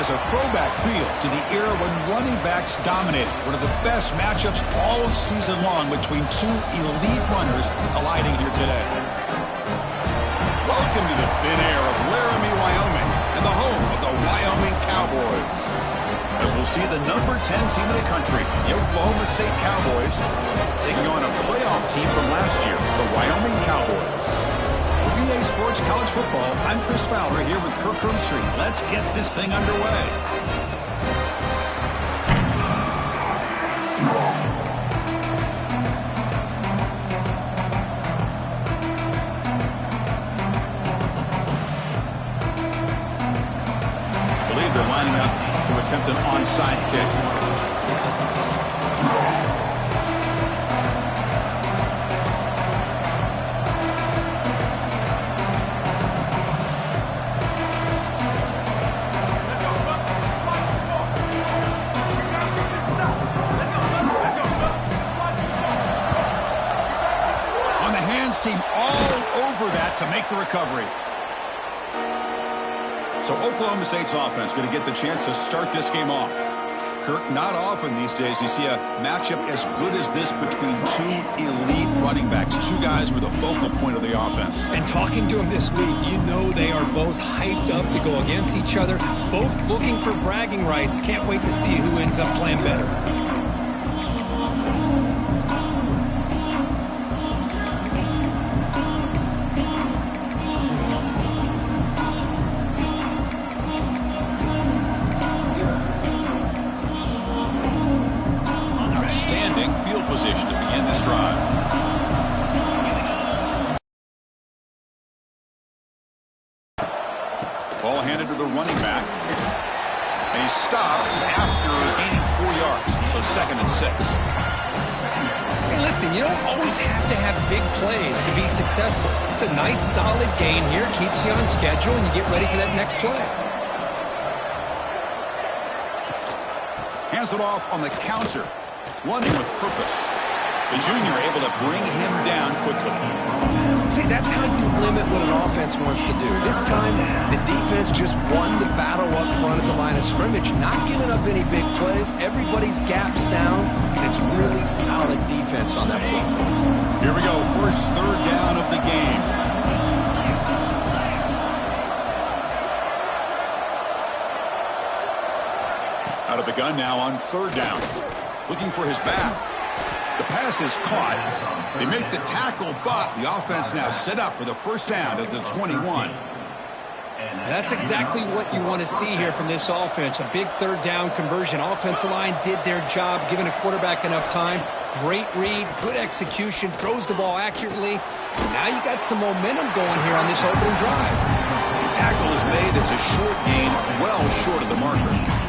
has a throwback feel to the era when running backs dominated. One of the best matchups all season long between two elite runners colliding here today. Welcome to the thin air of Laramie, Wyoming, and the home of the Wyoming Cowboys. As we'll see the number 10 team in the country, the Oklahoma State Cowboys, taking on a playoff team from last year, the Wyoming Cowboys. For BA Sports College Football, I'm Chris Fowler here with Kirk Herbstreit. Let's get this thing underway. I believe they're lining up to attempt an onside kick. Seem all over that to make the recovery. So Oklahoma State's offense going to get the chance to start this game off. Kirk, not often these days you see a matchup as good as this between two elite running backs, two guys who are the focal point of the offense. And talking to them this week, you know they are both hyped up to go against each other, both looking for bragging rights. Can't wait to see who ends up playing better. Position to begin this drive. Ball handed to the running back. And he stopped after gaining 4 yards. So 2nd and 6. Hey, listen, you don't always have to have big plays to be successful. It's a nice, solid gain here. Keeps you on schedule, and you get ready for that next play. Hands it off on the counter. Running with purpose. The junior able to bring him down quickly. See, that's how you limit what an offense wants to do. This time, the defense just won the battle up front at the line of scrimmage, not giving up any big plays. Everybody's gap sound, and it's really solid defense on that play. Here we go, first third down of the game. Out of the gun now on 3rd down. Looking for his back. The pass is caught. They make the tackle, but the offense now set up with a first down at the 21. That's exactly what you want to see here from this offense. A big 3rd down conversion. Offensive line did their job, giving a quarterback enough time. Great read, good execution, throws the ball accurately. Now you got some momentum going here on this opening drive. The tackle is made. It's a short gain, well short of the marker.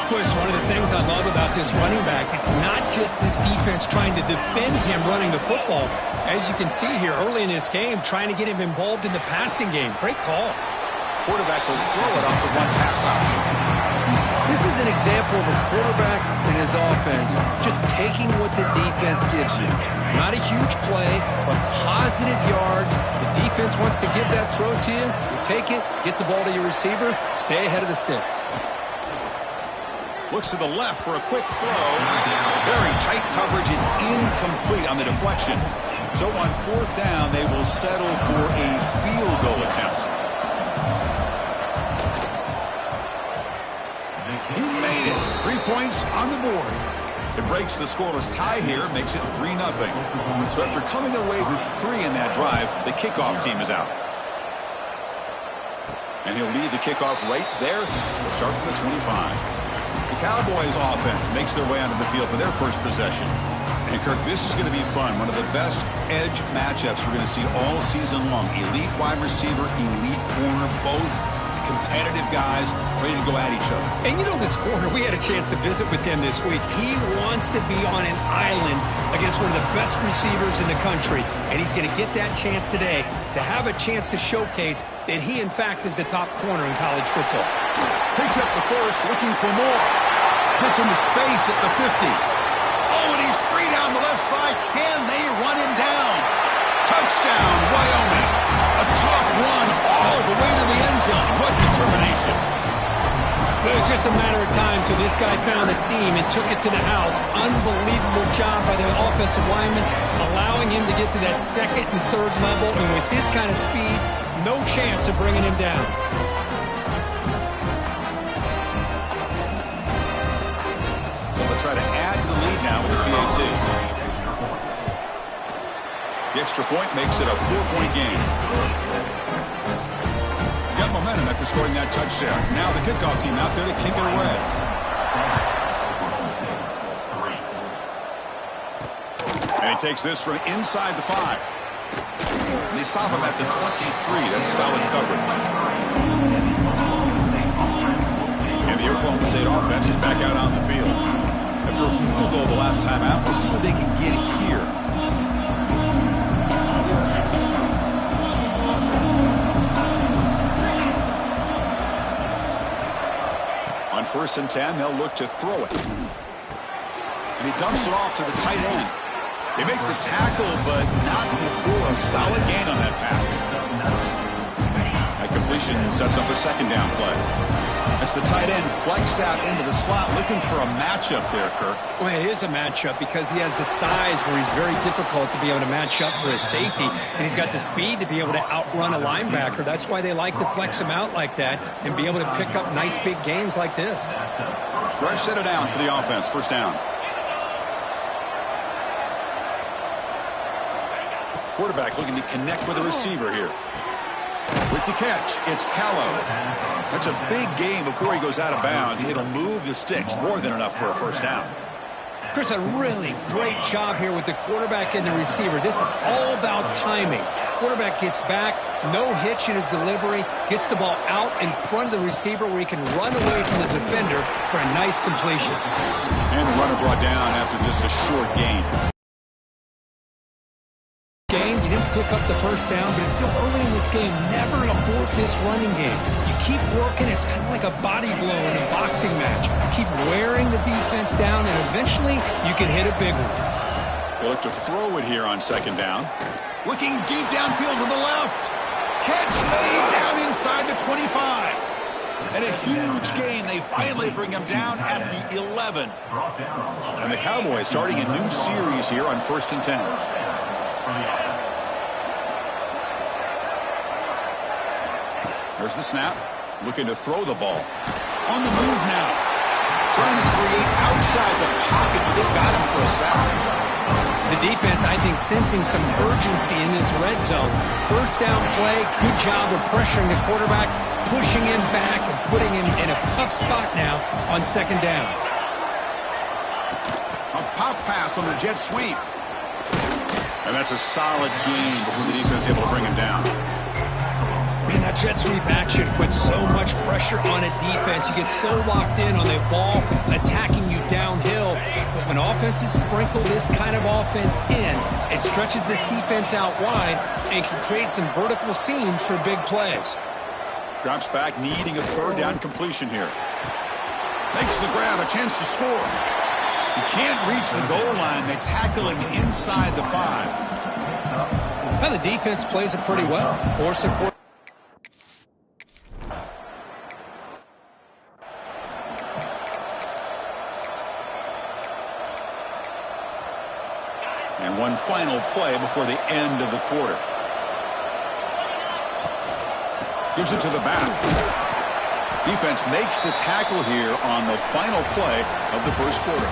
Chris, one of the things I love about this running back, it's not just this defense trying to defend him running the football. As you can see here early in this game, trying to get him involved in the passing game. Great call. Quarterback will throw it off the one pass option. This is an example of a quarterback and his offense just taking what the defense gives you. Not a huge play, but positive yards. The defense wants to give that throw to you. You take it, get the ball to your receiver, stay ahead of the sticks. Looks to the left for a quick throw. Very tight coverage. It's incomplete on the deflection. So on 4th down, they will settle for a field goal attempt. He made it. 3 points on the board. It breaks the scoreless tie here, makes it 3-0. So after coming away with 3 in that drive, the kickoff team is out. And he'll leave the kickoff right there. They'll start from the 25. The Cowboys offense makes their way onto the field for their first possession. And Kirk, this is going to be fun. One of the best edge matchups we're going to see all season long. Elite wide receiver, elite corner, both competitive guys ready to go at each other. And you know this corner, we had a chance to visit with him this week. He wants to be on an island against one of the best receivers in the country. And he's going to get that chance today to have a chance to showcase that he, in fact, is the top corner in college football. Picks up the first, looking for more. Gets into space at the 50. Oh, and he's free down the left side. Can they run him down? Touchdown, Wyoming. A tough run all the way to the end zone. What determination. It was just a matter of time till this guy found a seam and took it to the house. Unbelievable job by the offensive lineman, allowing him to get to that second and third level, and with his kind of speed, no chance of bringing him down. They'll try to add to the lead now with the PAT. The extra point makes it a 4-point game. Got momentum after scoring that touchdown. Now the kickoff team out there to kick it away. And he takes this from inside the 5. And they stop him at the 23. That's solid coverage. And the Oklahoma State offense is back out on the field. After a field goal the last time out, we'll see what they can get here. On 1st and 10, they'll look to throw it. And he dumps it off to the tight end. They make the tackle, but not before a solid gain on that pass. That completion sets up a 2nd down play. As the tight end flexed out into the slot, looking for a matchup there, Kirk. Well, it is a matchup because he has the size where he's very difficult to be able to match up for his safety, and he's got the speed to be able to outrun a linebacker. That's why they like to flex him out like that and be able to pick up nice big gains like this. Fresh set of downs for the offense. 1st down. Quarterback looking to connect with a receiver here. With the catch, it's Callow. That's a big gain before he goes out of bounds. It'll move the sticks, more than enough for a 1st down. Chris, a really great job here with the quarterback and the receiver. This is all about timing. Quarterback gets back, no hitch in his delivery, gets the ball out in front of the receiver where he can run away from the defender for a nice completion. And the runner brought down after just a short gain. You didn't pick up the 1st down, but it's still early in this game. Never abort this running game. You keep working. It's kind of like a body blow in a boxing match. You keep wearing the defense down, and eventually you can hit a big one. They look to throw it here on 2nd down. Looking deep downfield to the left. Catch made down inside the 25. And a huge gain. They finally bring him down at the 11. And the Cowboys starting a new series here on 1st and 10. There's the snap. Looking to throw the ball. On the move now. Trying to create outside the pocket, but they've got him for a sack. The defense, I think, sensing some urgency in this red zone. 1st down play, good job of pressuring the quarterback, pushing him back and putting him in a tough spot now on 2nd down. A pop pass on the jet sweep. And that's a solid gain before the defense able to bring him down. Man, that jet sweep action puts so much pressure on a defense. You get so locked in on the ball attacking you downhill. But when offenses sprinkle this kind of offense in, it stretches this defense out wide and can create some vertical seams for big plays. Drops back, needing a 3rd down completion here. Makes the grab, a chance to score. He can't reach the goal line. They tackle him inside the 5. Well, the defense plays it pretty well. Force the quarterback. And one final play before the end of the quarter. Gives it to the back. Defense makes the tackle here on the final play of the 1st quarter.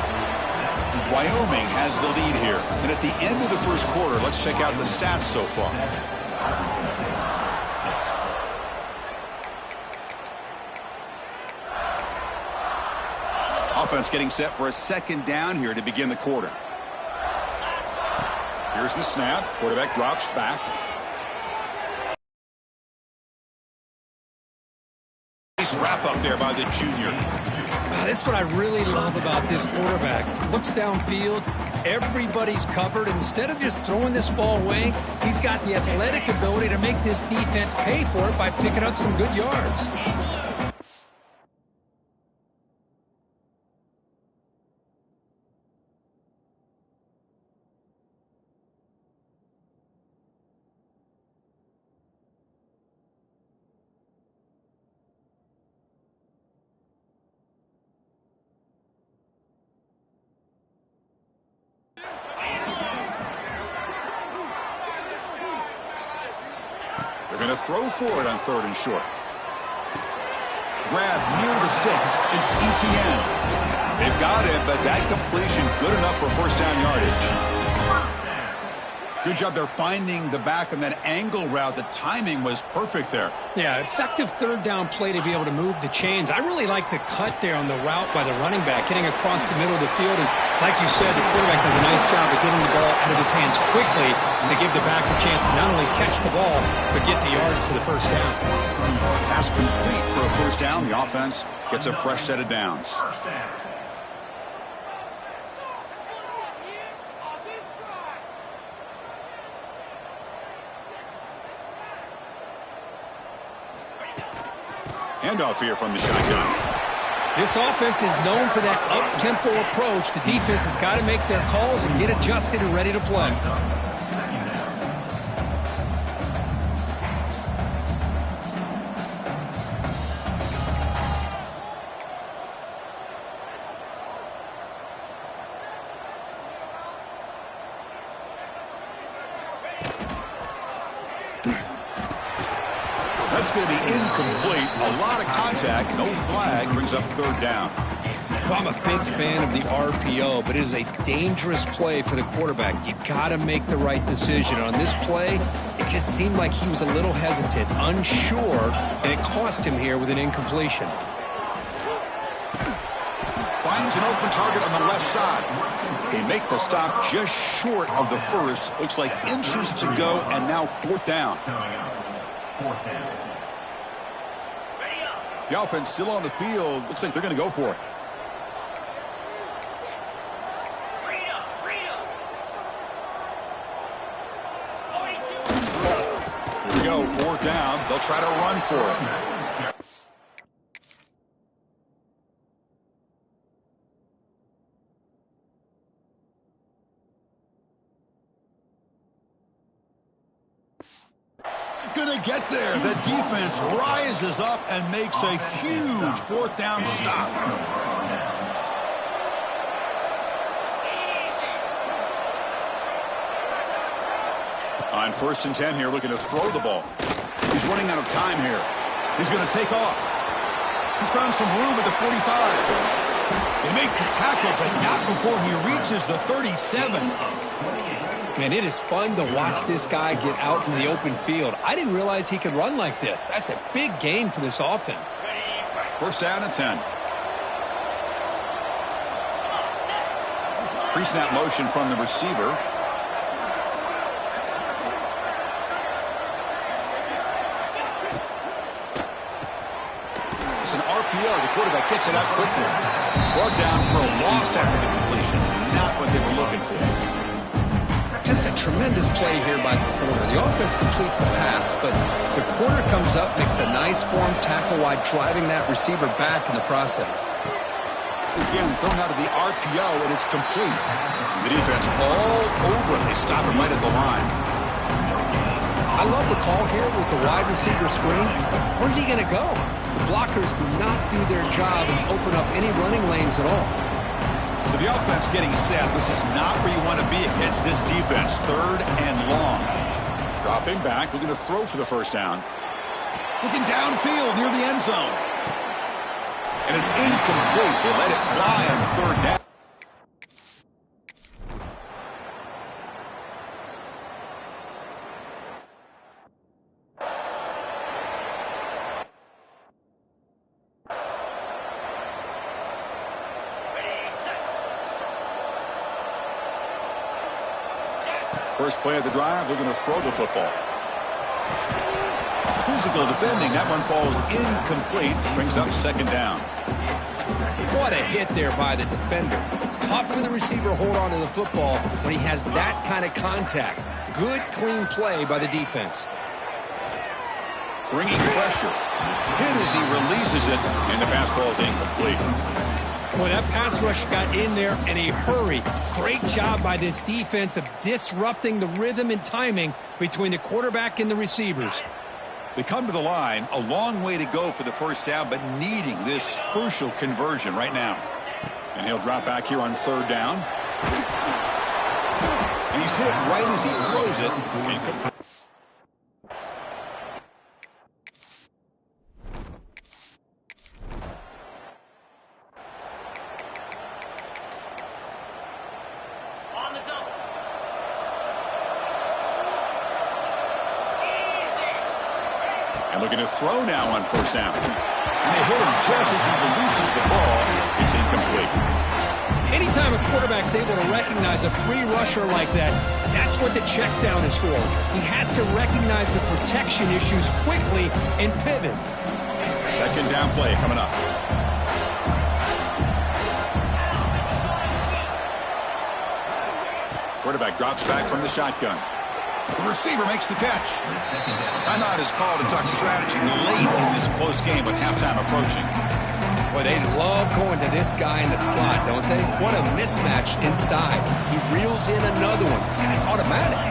Wyoming has the lead here. And at the end of the 1st quarter, let's check out the stats so far. Offense getting set for a 2nd down here to begin the quarter. Here's the snap. Quarterback drops back. Nice wrap up there by the junior. Wow, that's what I really love about this quarterback. Looks downfield. Everybody's covered. Instead of just throwing this ball away, he's got the athletic ability to make this defense pay for it by picking up some good yards. And a throw for it on 3rd and short. Grabbed near the sticks. It's Etienne. They've got it, but that completion good enough for first down yardage. Good job there finding the back on that angle route. The timing was perfect there. Yeah, effective 3rd down play to be able to move the chains. I really like the cut there on the route by the running back, getting across the middle of the field. And like you said, the quarterback does a nice job of getting the ball out of his hands quickly to give the back a chance to not only catch the ball, but get the yards for the first down. Pass complete for a first down. The offense gets a fresh set of downs. Handoff here from the shotgun. This offense is known for that up-tempo approach. The defense has got to make their calls and get adjusted and ready to play. That's going to be incomplete. A lot of contact. No flag. Brings up 3rd down. Well, I'm a big fan of the RPO, but it is a dangerous play for the quarterback. You got to make the right decision. On this play, it just seemed like he was a little hesitant, unsure, and it cost him here with an incompletion. Finds an open target on the left side. They make the stop just short of the first. Looks like inches to go, and now 4th down. The offense still on the field. Looks like they're going to go for it. Here we go, 4th down. They'll try to run for it. Gonna get there. The defense rises up and makes a huge 4th down stop. On 1st and 10 here, looking to throw the ball. He's running out of time here. He's going to take off. He's found some room at the 45. They make the tackle, but not before he reaches the 37. Man, it is fun to watch this guy get out in the open field. I didn't realize he could run like this. That's a big gain for this offense. 1st down and 10. Pre-snap motion from the receiver. It's an RPO. The quarterback gets it out quickly. Brought down for a loss after the completion. Not what they were looking for. Just a tremendous play here by the corner. The offense completes the pass, but the corner comes up, makes a nice form tackle while driving that receiver back in the process. Again, thrown out of the RPO, and it's complete. The defense all over it. They stop him right at the line. I love the call here with the wide receiver screen. Where's he going to go? The blockers do not do their job and open up any running lanes at all. So the offense getting set. This is not where you want to be against this defense. 3rd and long. Dropping back, looking to throw for the first down. Looking downfield near the end zone. And it's incomplete. They let it fly on 3rd down. First play of the drive, they're going to throw the football. Physical defending. That one falls incomplete. Brings up 2nd down. What a hit there by the defender. Tough for the receiver to hold on to the football when he has that kind of contact. Good, clean play by the defense. Bringing pressure. Hit as he releases it, and the pass ball is incomplete. Boy, that pass rush got in there in a hurry. Great job by this defense of disrupting the rhythm and timing between the quarterback and the receivers. They come to the line, a long way to go for the first down, but needing this crucial conversion right now. And he'll drop back here on 3rd down. And he's hit right as he throws it. Looking to throw now on first down. And they hit him just as he releases the ball. It's incomplete. Anytime a quarterback's able to recognize a free rusher like that, that's what the check down is for. He has to recognize the protection issues quickly and pivot. Second down play coming up. Quarterback drops back from the shotgun. The receiver makes the catch. Timeout is called to talk strategy late in this close game with halftime approaching. Boy, they love going to this guy in the slot, don't they? What a mismatch inside. He reels in another one. This guy's automatic.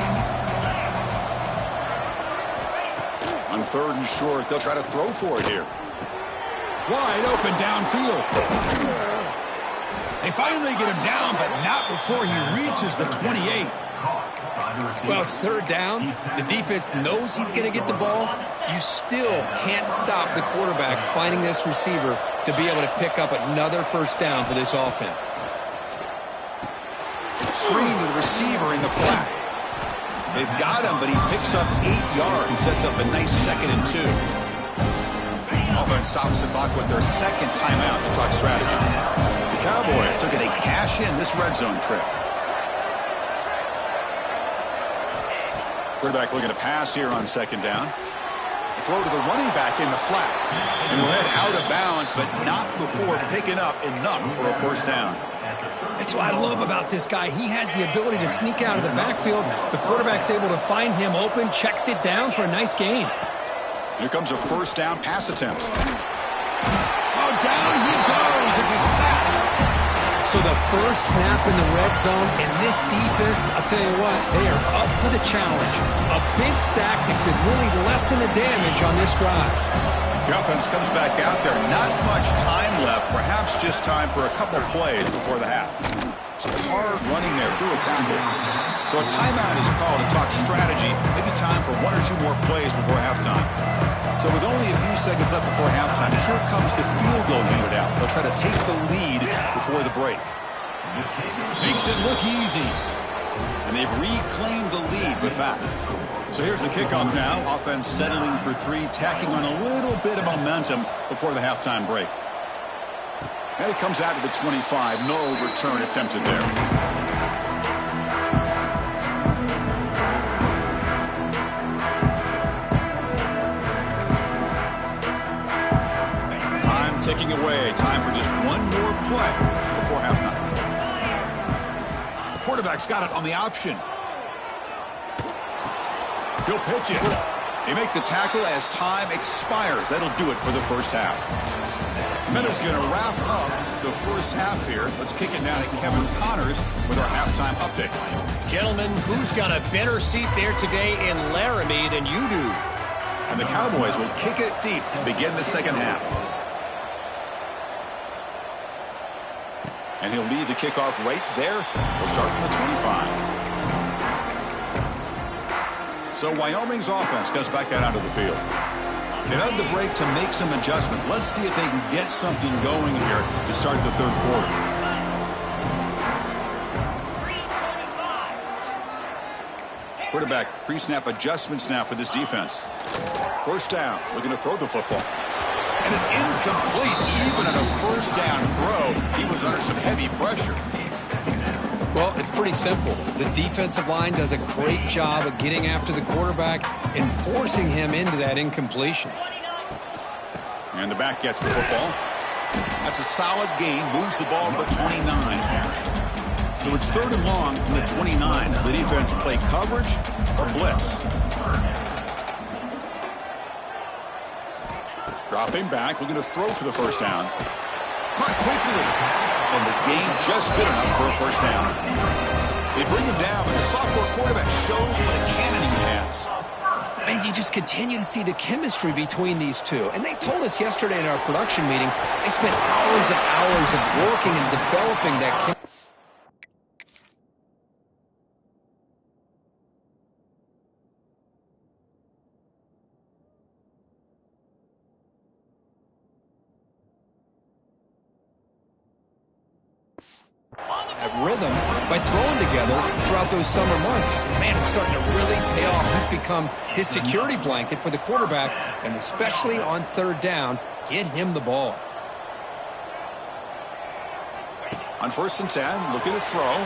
On third and short, they'll try to throw for it here. Wide open downfield. They finally get him down, but not before he reaches the 28. Well, it's third down. The defense knows he's going to get the ball. You still can't stop the quarterback finding this receiver to be able to pick up another first down for this offense. Screen to the receiver in the flat. They've got him, but he picks up 8 yards and sets up a nice 2nd and 2. Offense stops the clock with their second timeout to talk strategy. The Cowboys looking to cash in this red zone trip. Quarterback looking to pass here on second down. Throw to the running back in the flat. And will head out of bounds, but not before picking up enough for a first down. That's what I love about this guy. He has the ability to sneak out of the backfield. The quarterback's able to find him open, checks it down for a nice gain. Here comes a first down pass attempt. Oh, down he goes. It's a sack. So the first snap in the red zone, and this defense, I'll tell you what, they are up for the challenge. A big sack that could really lessen the damage on this drive. The offense comes back out there. Not much time left. Perhaps just time for a couple plays before the half. Some hard running there through a tackle. So a timeout is called to talk strategy. Maybe time for 1 or 2 more plays before halftime. So with only a few seconds left before halftime, here comes the field goal unit out. They'll try to take the lead before the break. Makes it look easy. And they've reclaimed the lead with that. So here's the kickoff now. Offense settling for 3, tacking on a little bit of momentum before the halftime break. And it comes out to the 25. No return attempted there. Time ticking away. Time for just one more play before halftime. The quarterback's got it on the option. He'll pitch it. They make the tackle as time expires. That'll do it for the first half. Meadows going to wrap up the first half here. Let's kick it down to Kevin Connors with our halftime update. Gentlemen, who's got a better seat there today in Laramie than you do? And the Cowboys will kick it deep to begin the second half. And he'll lead the kickoff right there. He'll start from the 25. So Wyoming's offense comes back out onto the field. They've had the break to make some adjustments. Let's see if they can get something going here to start the third quarter. Quarterback pre-snap adjustments now for this defense. First down, looking to throw the football. And it's incomplete. Even on a first down throw, he was under some heavy pressure. Well, it's pretty simple. The defensive line does a great job of getting after the quarterback and forcing him into that incompletion. And the back gets the football. That's a solid gain. Moves the ball to the 29. So it's third and long from the 29. The defense play coverage or blitz. Dropping back, looking to throw for the first down. Caught quickly. And the gain just good enough for a first down. They bring him down, but the sophomore quarterback shows what a cannon he has. And you just continue to see the chemistry between these two. And they told us yesterday in our production meeting, they spent hours and hours of working and developing that chemistry. rhythm by throwing together throughout those summer months. And man, it's starting to really pay off. He's become his security blanket for the quarterback, and especially on third down, get him the ball. On 1st and 10, looking to throw.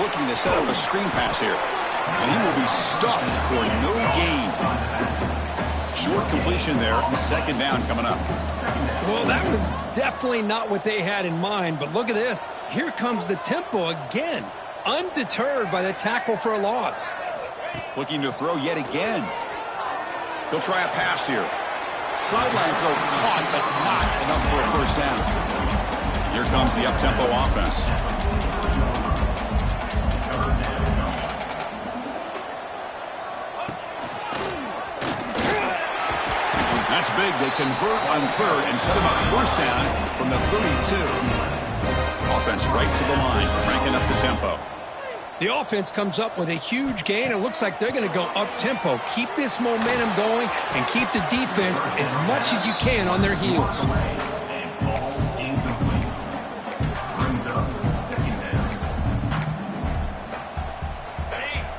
Looking to set up a screen pass here. And he will be stuffed for no gain. Short completion there. 2nd down coming up. Well, that was definitely not what they had in mind, but look at this. Here comes the tempo again. Undeterred by the tackle for a loss. Looking to throw yet again. He'll try a pass here. Sideline throw caught, but not enough for a 1st down. Here comes the up-tempo offense. That's big. They convert on 3rd and set him up 1st down from the 32. Offense right to the line, cranking up the tempo. The offense comes up with a huge gain. It looks like they're going to go up-tempo. Keep this momentum going and keep the defense as much as you can on their heels.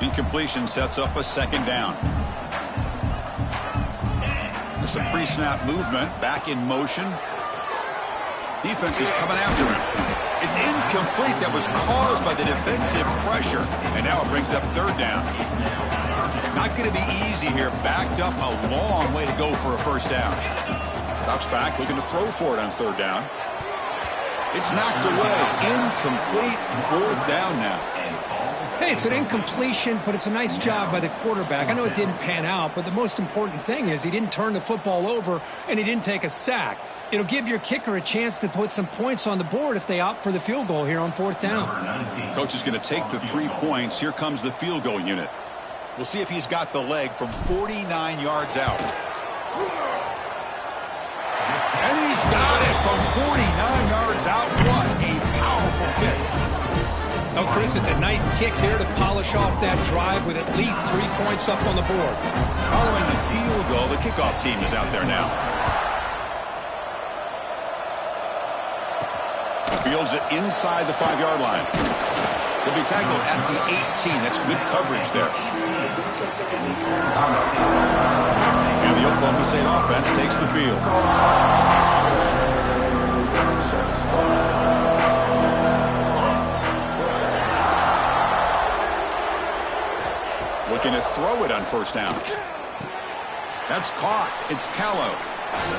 Incompletion sets up a 2nd down. There's some pre-snap movement, back in motion. Defense is coming after him. It's incomplete. That was caused by the defensive pressure. And now it brings up 3rd down. Not going to be easy here. Backed up a long way to go for a 1st down. Drops back, looking to throw for it on 3rd down. It's knocked away. Incomplete. 4th down now. Hey, it's an incompletion, but it's a nice job by the quarterback. I know it didn't pan out, but the most important thing is he didn't turn the football over and he didn't take a sack. It'll give your kicker a chance to put some points on the board if they opt for the field goal here on 4th down. Coach is going to take the 3 points. Here comes the field goal unit. We'll see if he's got the leg from 49 yards out. And he's got it from 49 yards out. What a powerful kick. Oh, Chris, it's a nice kick here to polish off that drive with at least 3 points up on the board. Following the field goal, the kickoff team is out there now. Fields it inside the 5-yard line. He'll be tackled at the 18. That's good coverage there. And the Oklahoma State offense takes the field. Looking to throw it on 1st down. That's caught. It's Callow.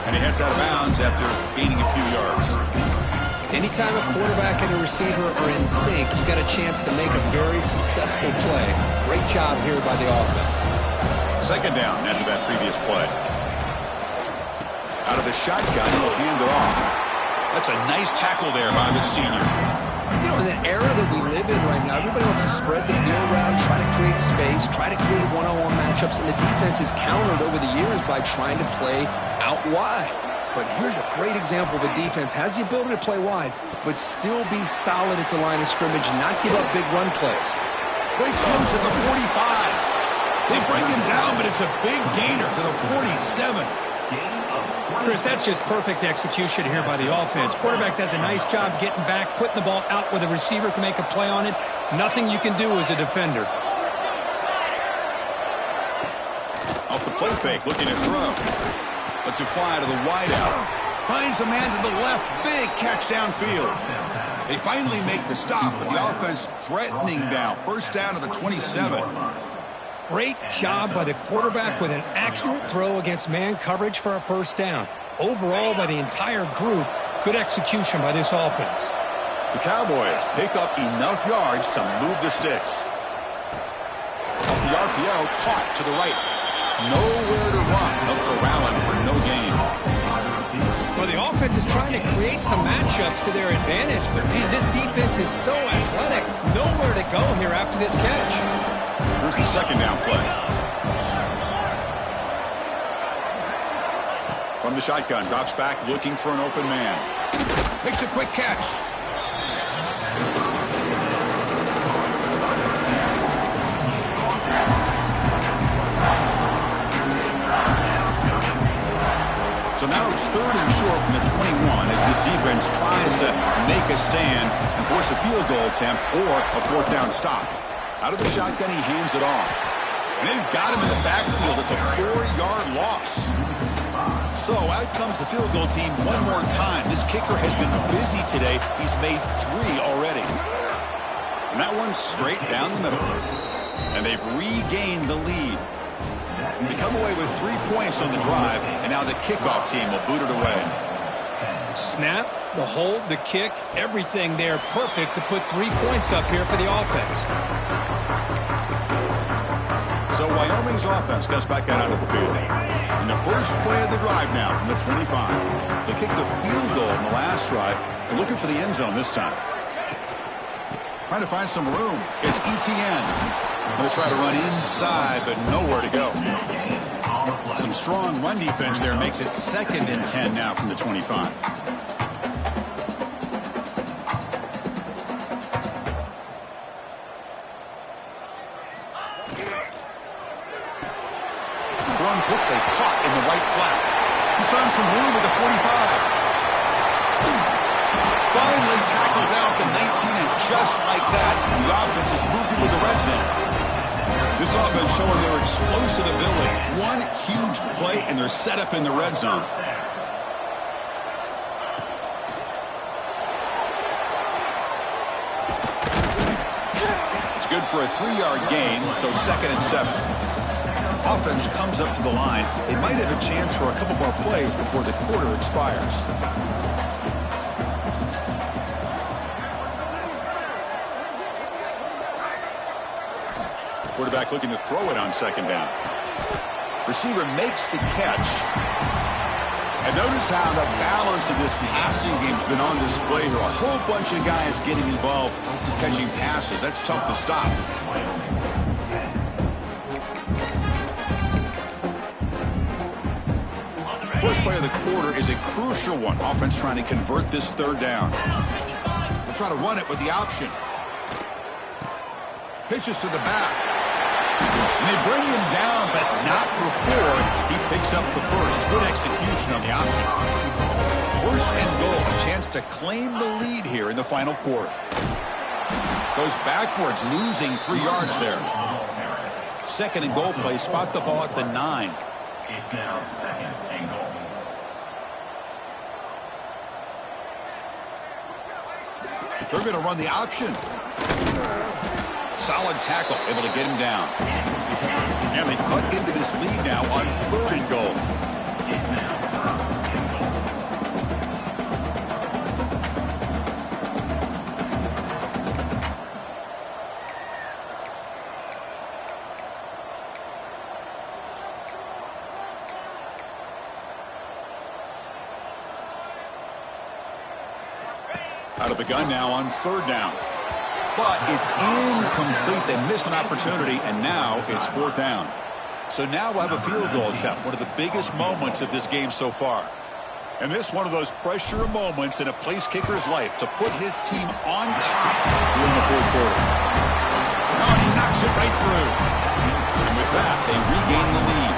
And he heads out of bounds after gaining a few yards. Anytime a quarterback and a receiver are in sync, you got a chance to make a very successful play. Great job here by the offense. 2nd down after that previous play. Out of the shotgun, he'll hand it off. That's a nice tackle there by the senior. You know, in the era that we live in right now, everybody wants to spread the field around, try to create space, try to create one-on-one matchups, and the defense is countered over the years by trying to play out wide. But here's a great example of a defense has the ability to play wide, but still be solid at the line of scrimmage and not give up big run plays. Breaks loose at the 45. They bring him down, but it's a big gainer to the 47. Chris, that's just perfect execution here by the offense. Quarterback does a nice job getting back, putting the ball out where the receiver can make a play on it. Nothing you can do as a defender. Off the play fake, looking to throw. Lets it fly to the wideout. Finds a man to the left. Big catch downfield. They finally make the stop, but the offense threatening now. 1st down to the 27. Great job by the quarterback with an accurate throw against man coverage for a 1st down. Overall, by the entire group, good execution by this offense. The Cowboys pick up enough yards to move the sticks. Off the RPO, caught to the right. Nowhere to run. They'll corral him for no gain. Well, the offense is trying to create some matchups to their advantage, but man, this defense is so athletic. Nowhere to go here after this catch. Here's the 2nd down play. From the shotgun, drops back looking for an open man. Makes a quick catch. So now it's 3rd and short from the 21 as this defense tries to make a stand and force a field goal attempt or a 4th down stop. Out of the shotgun, he hands it off. And they've got him in the backfield. It's a 4-yard loss. So out comes the field goal team one more time. This kicker has been busy today. He's made 3 already. And that one's straight down the middle. And they've regained the lead. They come away with 3 points on the drive, and now the kickoff team will boot it away. Snap, the hold, the kick, everything there perfect to put 3 points up here for the offense. So Wyoming's offense comes back out onto the field. In the first play of the drive now from the 25. They kicked a field goal in the last drive. They're looking for the end zone this time. Trying to find some room. It's ETN. They'll try to run inside, but nowhere to go. Some strong run defense there makes it 2nd and 10 now from the 25. Thrown quickly, caught in the right flat. He's found some room at the 45. Finally tackled out the 19, and just like that, the offense has moved into the red zone. This offense showing their explosive ability. One huge play, and they're set up in the red zone. It's good for a 3-yard gain, so 2nd and 7. Offense comes up to the line. They might have a chance for a couple more plays before the quarter expires. Quarterback looking to throw it on 2nd down. Receiver makes the catch. And notice how the balance of this passing game's been on display here. A whole bunch of guys getting involved catching passes. That's tough to stop. First play of the quarter is a crucial one. Offense trying to convert this 3rd down. They'll try to run it with the option. Pitches to the back. And they bring him down, but not before he picks up the first. Good execution on the option. 1st and goal, a chance to claim the lead here in the final quarter. Goes backwards, losing 3 yards there. 2nd and goal play, spot the ball at the 9. It's now 2nd and goal. They're going to run the option. Solid tackle, able to get him down. And they cut into this lead now on 3rd and goal. Out of the gun now on 3rd down. But it's incomplete. They miss an opportunity, and now it's 4th down. So now we'll have a field goal attempt, one of the biggest moments of this game so far. And this one of those pressure moments in a place kicker's life to put his team on top here in the 4th quarter. Oh, and he knocks it right through. And with that, they regain the lead.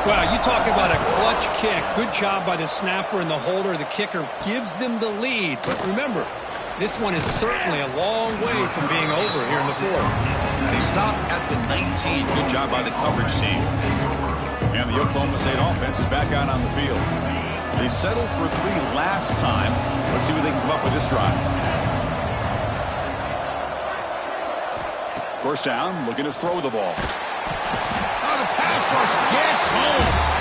Well, you talk about a clutch kick. Good job by the snapper and the holder. The kicker gives them the lead. But remember, this one is certainly a long way from being over here in the 4th. They stop at the 19. Good job by the coverage team. And the Oklahoma State offense is back out on the field. They settled for 3 last time. Let's see what they can come up with this drive. 1st down, looking to throw the ball. Oh, the pass rush gets home.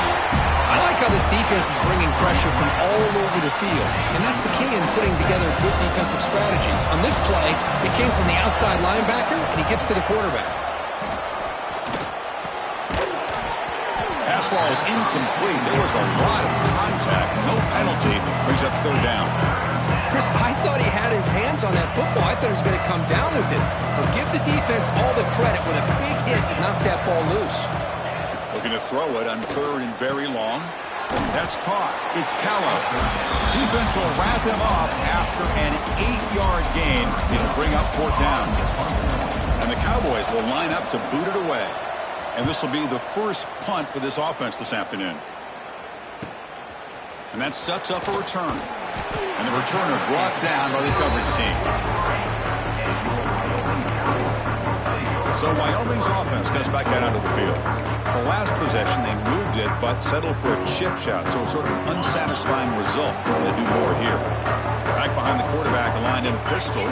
I like how this defense is bringing pressure from all over the field, and that's the key in putting together a good defensive strategy. On this play, it came from the outside linebacker, and he gets to the quarterback. Pass ball is incomplete. There was a lot of contact. No penalty. Brings up 3rd down. Chris, I thought he had his hands on that football. I thought he was going to come down with it. But give the defense all the credit with a big hit to knock that ball loose. Looking to throw it on 3rd and very long. That's caught. It's Callow. Defense will wrap him up after an 8-yard gain. It'll bring up 4th down. And the Cowboys will line up to boot it away. And this will be the first punt for this offense this afternoon. And that sets up a return. And the returner brought down by the coverage team. So Wyoming's offense comes back out onto the field. The last possession, they moved it, but settled for a chip shot. So sort of an unsatisfying result. They're going to do more here. Back behind the quarterback, aligned in a pistol.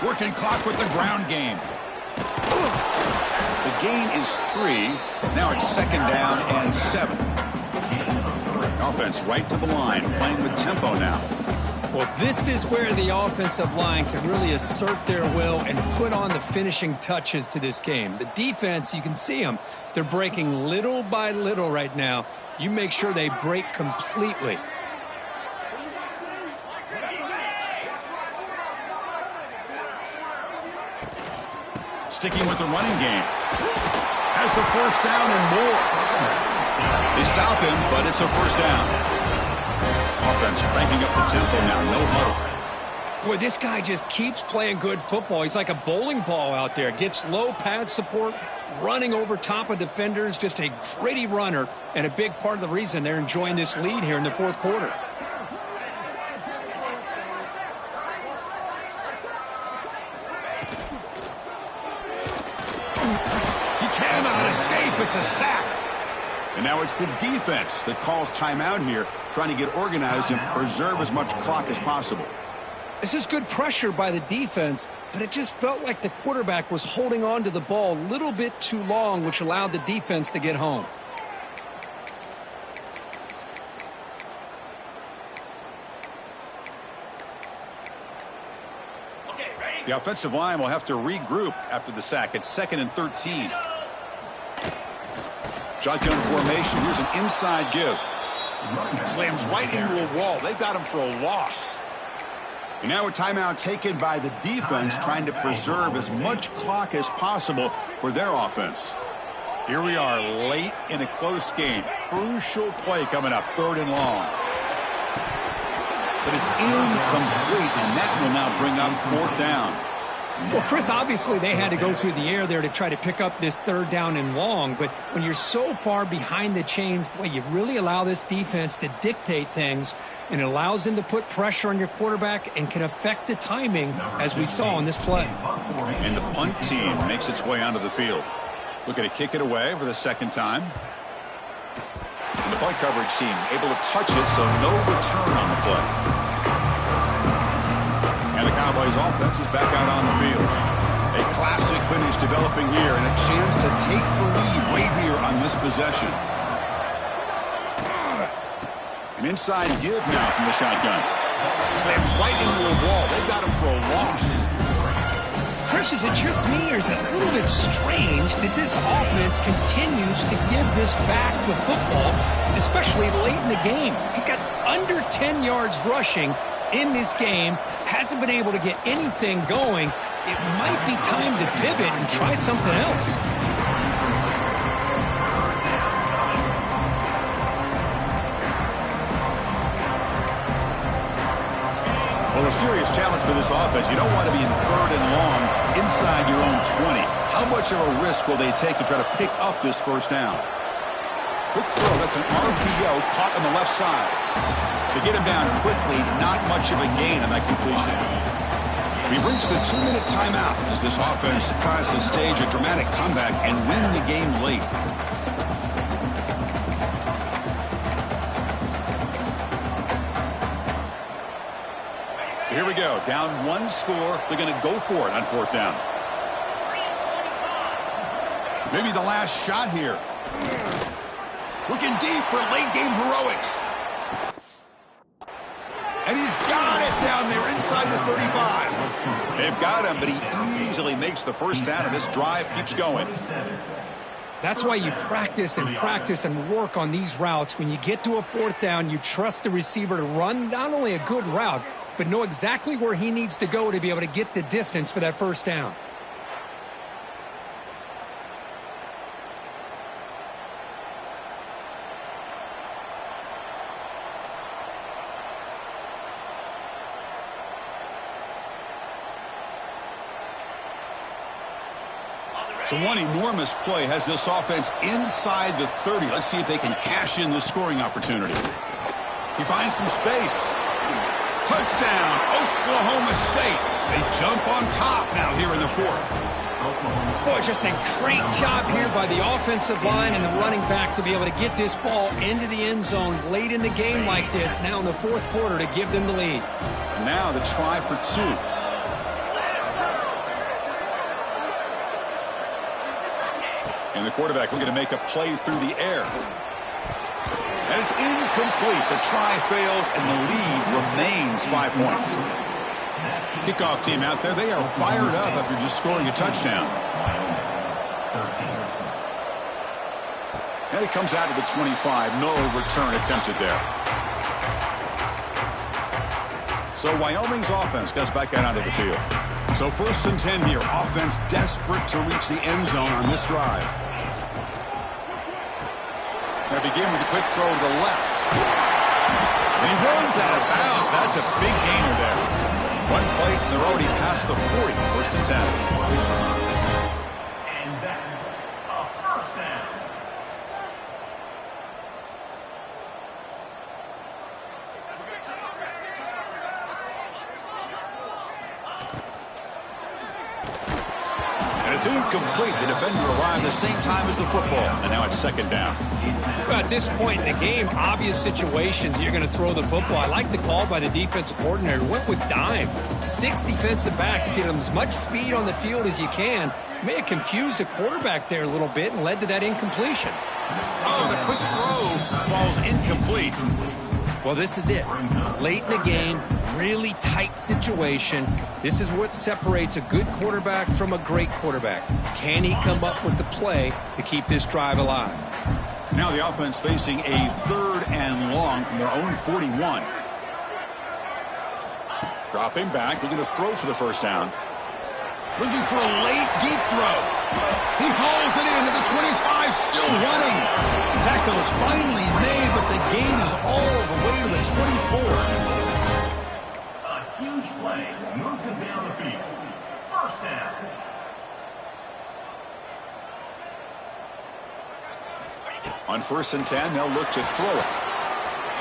Working clock with the ground game. The gain is 3. Now it's 2nd down and 7. Offense right to the line, playing with tempo now. Well, this is where the offensive line can really assert their will and put on the finishing touches to this game. The defense, you can see them. They're breaking little by little right now. You make sure they break completely. Sticking with the running game. Has the first down and more. They stop him, but it's a first down. Offense cranking up the tempo now. No huddle. Boy, this guy just keeps playing good football. He's like a bowling ball out there. Gets low pad support, running over top of defenders. Just a gritty runner, and a big part of the reason they're enjoying this lead here in the 4th quarter. Escape, it's a sack. And now it's the defense that calls timeout here, trying to get organized and preserve as much clock as possible. This is good pressure by the defense, but it just felt like the quarterback was holding on to the ball a little bit too long, which allowed the defense to get home. The offensive line will have to regroup after the sack. It's 2nd and 13. Shotgun formation. Here's an inside give. Slams right into a wall. They've got him for a loss. And now a timeout taken by the defense, trying to preserve as much clock as possible for their offense. Here we are late in a close game. Crucial play coming up, 3rd and long. But it's incomplete, and that will now bring up 4th down. Well, Chris, obviously they had to go through the air there to try to pick up this 3rd down and long, but when you're so far behind the chains, boy, you really allow this defense to dictate things, and it allows them to put pressure on your quarterback and can affect the timing, as we saw on this play. And the punt team makes its way onto the field. Looking to kick it away for the 2nd time. And the punt coverage team able to touch it, so no return on the play. And the Cowboys offense is back out on the field. A classic finish developing here, and a chance to take the lead right here on this possession. An inside give now from the shotgun. Slams right into a wall. They've got him for a loss. Chris, is it just me, or is it a little bit strange that this offense continues to give this back the football, especially late in the game? He's got under 10 yards rushing in this game, hasn't been able to get anything going. It might be time to pivot and try something else. Well, a serious challenge for this offense. You don't want to be in 3rd and long inside your own 20. How much of a risk will they take to try to pick up this 1st down? Quick throw. That's an RPO caught on the left side. To get him down quickly, not much of a gain on that completion. We've reached the 2-minute timeout as this offense tries to stage a dramatic comeback and win the game late. So here we go. Down 1 score. They're going to go for it on 4th down. Maybe the last shot here. Looking deep for late game heroics. And he's got it down there inside the 35. They've got him, but he easily makes the first down, and this drive keeps going. That's why you practice and work on these routes. When you get to a 4th down, you trust the receiver to run not only a good route, but know exactly where he needs to go to be able to get the distance for that first down. So one enormous play has this offense inside the 30. Let's see if they can cash in this scoring opportunity. He finds some space. Touchdown, Oklahoma State. They jump on top now here in the fourth. Boy, just a great job here by the offensive line and the running back to be able to get this ball into the end zone late in the game like this, now in the fourth quarter, to give them the lead. And now the try for 2. And the quarterback looking to make a play through the air. And it's incomplete. The try fails, and the lead remains 5 points. Kickoff team out there, they are fired up after just scoring a touchdown. And it comes out to the 25. No return attempted there. So Wyoming's offense comes back out onto the field. So 1st and 10 here. Offense desperate to reach the end zone on this drive. They begin with a quick throw to the left. And he runs out of bounds. That's a big gainer there. One play, and they're already past the 40. 1st and 10. And that's a first down. And it's incomplete. The defender arrived the same time as the football. And now it's 2nd down. Well, at this point in the game, obvious situations, you're going to throw the football. I like the call by the defensive coordinator. Went with dime. 6 defensive backs, get them as much speed on the field as you can. May have confused the quarterback there a little bit and led to that incompletion. Oh, the quick throw falls incomplete. Well, this is it. Late in the game, really tight situation. This is what separates a good quarterback from a great quarterback. Can he come up with the play to keep this drive alive? Now the offense facing a 3rd and long from their own 41. Dropping back, looking to throw for the 1st down. Looking for a late deep throw. He hauls it in at the 25, still running. Tackle is finally made, but the gain is all the way to the 24. A huge play moves him down the field. First down. On 1st and 10, they'll look to throw it.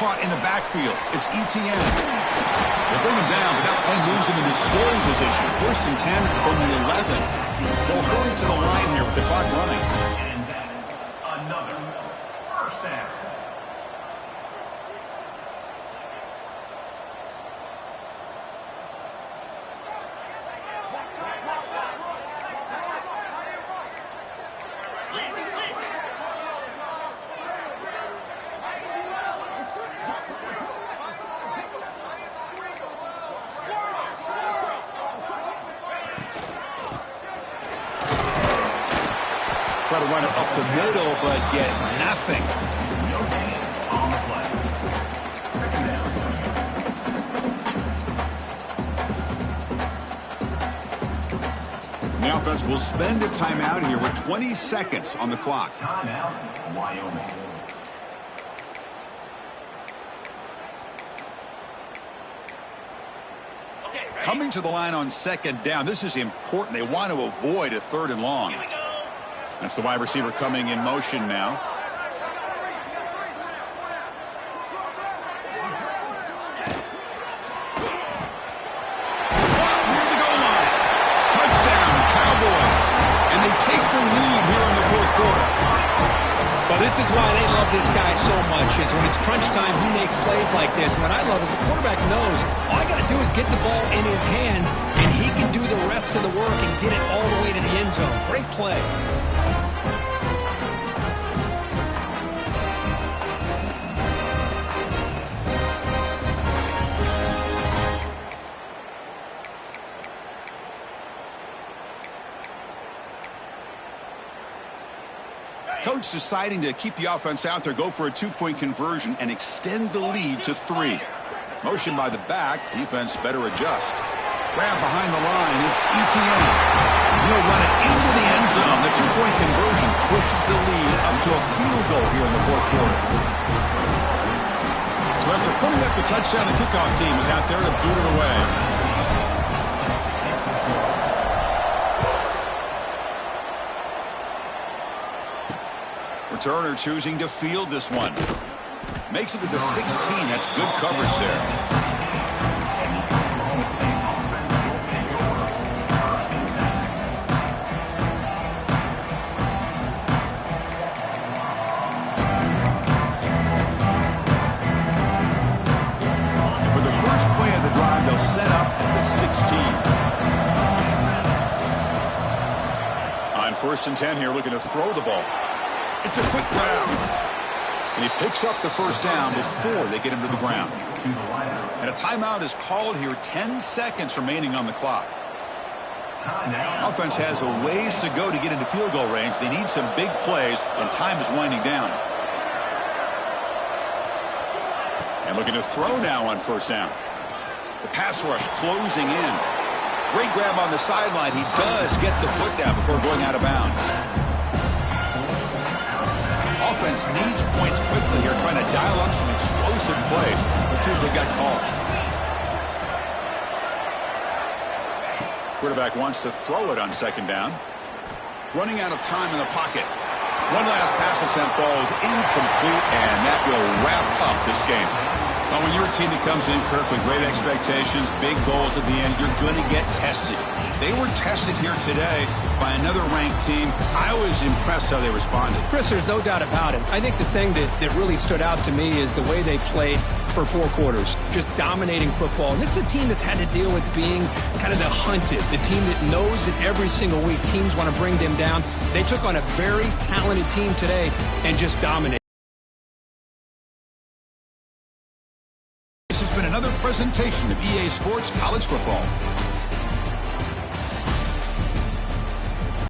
Caught in the backfield. It's Etienne. They'll bring him down, but that play moves him into scoring position. 1st and 10 from the 11. They'll hurry to the line here with the clock running. And that's another first down. Try to run it up the middle, but get nothing. No gain on the play. Second down. The offense will spend a timeout here with 20 seconds on the clock. Timeout, Wyoming. Coming to the line on 2nd down. This is important. They want to avoid a 3rd and long. That's the wide receiver coming in motion now. Near the goal line. Touchdown, Cowboys. And they take the lead here in the 4th quarter. Well, this is why they love this guy so much, is when it's crunch time, he makes plays like this. And what I love is the quarterback knows all I got to do is get the ball in his hands, and he can do the rest of the work and get it all the way to the end zone. Great play. Coach deciding to keep the offense out there, go for a 2-point conversion, and extend the lead to 3. Motion by the back. Defense better adjust. Grab behind the line. It's Etienne. He'll run it into the end zone. The 2-point conversion pushes the lead up to a field goal here in the 4th quarter. So after putting up the touchdown, the kickoff team is out there to boot it away. Returner choosing to field this one. Makes it to the 16. That's good coverage there. They'll set up at the 16. On 1st and 10 here, looking to throw the ball. It's a quick grab. And he picks up the first down before they get him to the ground. And a timeout is called here, 10 seconds remaining on the clock. Offense has a ways to go to get into field goal range. They need some big plays, and time is winding down. And looking to throw now on 1st down. The pass rush closing in. Great grab on the sideline. He does get the foot down before going out of bounds. Offense needs points quickly here, trying to dial up some explosive plays. Let's see if they got called. Quarterback wants to throw it on 2nd down. Running out of time in the pocket. One last pass attempt, ball is incomplete, and that will wrap up this game. Well, when you're a team that comes in, Kirk, with great expectations, big goals at the end, you're going to get tested. They were tested here today by another ranked team. I was impressed how they responded. Chris, there's no doubt about it. I think the thing that really stood out to me is the way they played for 4 quarters, just dominating football. And this is a team that's had to deal with being kind of the hunted, the team that knows that every single week teams want to bring them down. They took on a very talented team today and just dominated. This has been another presentation of EA Sports College Football.